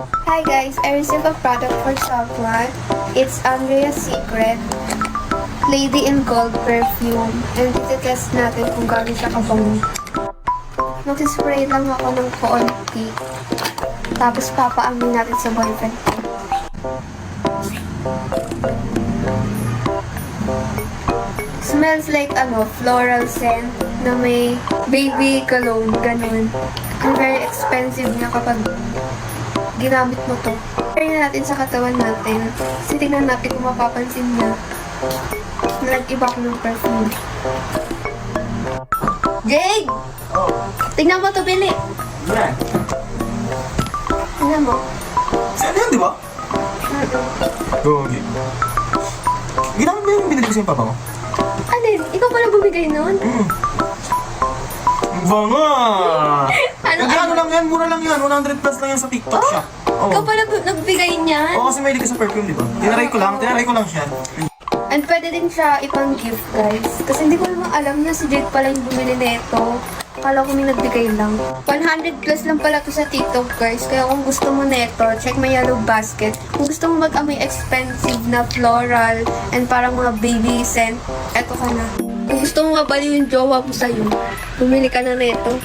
Hi guys, I received a product for someone. It's Andrea's Secret Lady in Gold perfume. And titest natin kung gano'n siya kabango. Mag-spray lang ako ng konti. Tapos papaamin natin sa boyfriend ko. Smells like floral scent na may baby cologne, ganun. Ang very expensive niya kapag ginamit mo to. Try na natin sa katawan natin. Kasi tingnan natin kung mapapansin niya. Nag-iba ko ng perfume. Jade! Tingnan mo to, Billy. Yan. Tingnan mo. Saan yan, di ba? Okay. Ginamit mo yung binili ko sa'yo, papa mo? Alin? Ikaw pala bumigay nun? Banga! Ano lang yan, mura lang yan. 100 plus lang yan sa TikTok shop. Oo. Ikaw pala nagbigay niyan? Oo, kasi mahilig ka sa perfume, di ba? Tinaray ko lang siya. And pwede din siya ipang gift, guys. Kasi hindi ko naman alam na si Jade pala yung bumili nito. Akala ko may nagbigay lang. 100 plus lang pala to sa TikTok, guys. Kaya kung gusto mo nito, check my yellow basket. Kung gusto mo mag-amoy expensive na floral and parang mga baby scent, eto ka na. Kung gusto mo mabaliw yung jowa mo sa'yo, bumili ka na nito.